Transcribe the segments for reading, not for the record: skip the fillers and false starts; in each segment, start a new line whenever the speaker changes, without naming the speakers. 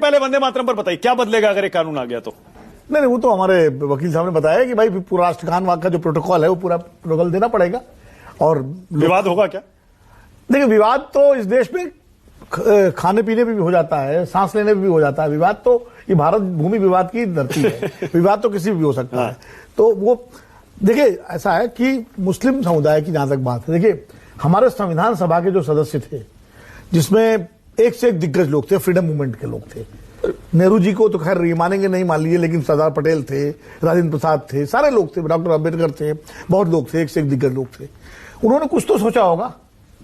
पहले वंदे मातरम पर बताइए, क्या बदलेगा अगर ये कानून आ गया तो?
नहीं, वो तो हमारे वकील साहब ने बताया कि भाई पूरा राष्ट्रगान वाक का जो प्रोटोकॉल है वो पूरा प्रोटोकॉल देना पड़ेगा। और
विवाद होगा क्या?
देखिए, विवाद तो इस देश में खाने पीने में भी हो जाता है, सांस लेने में भी हो जाता है विवाद। तो ये भारत भूमि विवाद की धरती है। विवाद तो किसी भी हो सकता है। तो वो देखिए, ऐसा है कि मुस्लिम समुदाय की जहां तक बात है, देखिए हमारे संविधान सभा के जो सदस्य थे, जिसमें एक से एक दिग्गज लोग थे, फ्रीडम मूवमेंट के लोग थे। नेहरू जी को तो खैर ये मानेंगे नहीं, मान लीजिए, लेकिन सरदार पटेल थे, राजेंद्र प्रसाद थे, सारे लोग थे, डॉक्टर अम्बेडकर थे, बहुत लोग थे, एक से एक दिग्गज लोग थे। उन्होंने कुछ तो सोचा होगा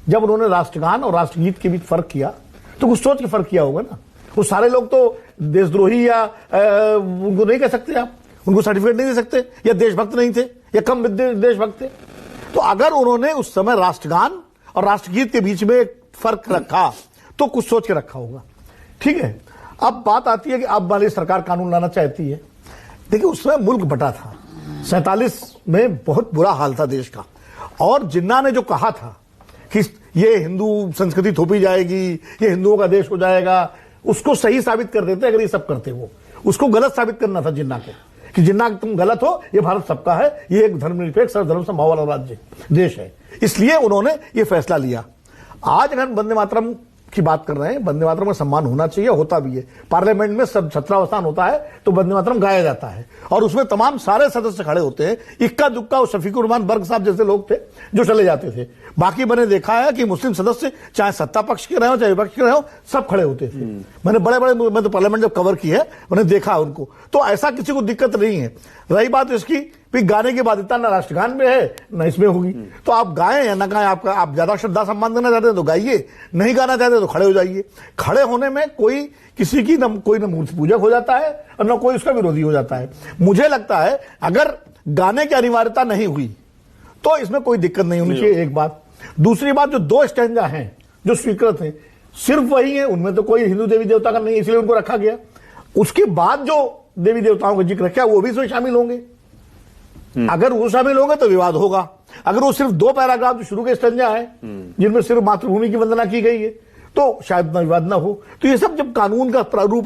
जब उन्होंने राष्ट्रगान और राष्ट्रगीत के बीच फर्क किया, तो कुछ सोच के फर्क किया होगा ना। वो सारे लोग तो देशद्रोही या उनको नहीं कह सकते आप, उनको सर्टिफिकेट नहीं दे सकते, या देशभक्त नहीं थे, या कम देशभक्त थे। तो अगर उन्होंने उस समय राष्ट्रगान और राष्ट्रगीत के बीच में एक फर्क रखा तो कुछ सोच के रखा होगा। ठीक है, अब बात आती है कि अब वाली सरकार कानून लाना चाहती है। देखिए, उसमें मुल्क बटा था, 47 में बहुत बुरा हाल था देश का, और जिन्ना ने जो कहा था कि ये हिंदू संस्कृति थोपी जाएगी, ये हिंदुओं का देश हो जाएगा, उसको सही साबित कर देते अगर ये सब करते। वो उसको गलत साबित करना था जिन्ना को, कि जिन्ना तुम गलत हो, ये भारत सबका है, ये एक धर्मनिरपेक्ष सर्वधर्म समभाव वाला राज्य देश है। इसलिए उन्होंने ये फैसला लिया। आज अगर वंदे मातरम की बात कर रहे हैं, वंदे मातरम का सम्मान होना चाहिए, होता भी है। पार्लियामेंट में सब छत्रावसान होता है तो वंदे मातरम गाया जाता है, और उसमें तमाम सारे सदस्य खड़े होते हैं। इक्का दुक्का शफीकुर रहमान बर्ग साहब जैसे लोग थे जो चले जाते थे। बाकी मैंने देखा है कि मुस्लिम सदस्य चाहे सत्ता पक्ष के रहे हो चाहे विपक्ष के रहे हो, सब खड़े होते थे। मैंने मैंने पार्लियामेंट जब कवर की है, मैंने देखा उनको, तो ऐसा किसी को दिक्कत नहीं है। रही बात इसकी, फिर गाने की बाध्यता ना राष्ट्रगान में है ना इसमें होगी, तो आप गाएं या ना गाएं, आपका आप ज्यादा श्रद्धा सम्मान देना चाहते हैं तो गाइए, नहीं गाना चाहते तो खड़े हो जाइए। खड़े होने में कोई किसी की कोई न मूर्ति पूजक हो जाता है और न कोई उसका विरोधी हो जाता है। मुझे लगता है अगर गाने की अनिवार्यता नहीं हुई तो इसमें कोई दिक्कत नहीं होनी चाहिए, एक बात। दूसरी बात, जो 2 स्टैंजा हैं जो स्वीकृत हैं, सिर्फ वही है, उनमें तो कोई हिंदू देवी देवता का नहीं है, इसलिए उनको रखा गया। उसके बाद जो देवी देवताओं का जिक्र किया वो भी इसमें शामिल होंगे। अगर वो शामिल होंगे तो विवाद होगा। अगर वो सिर्फ 2 पैराग्राफ जो शुरू के स्टैंजा है जिनमें सिर्फ मातृभूमि की वंदना की गई है, तो शायद विवाद ना हो। तो ये सब जब कानून का प्रारूप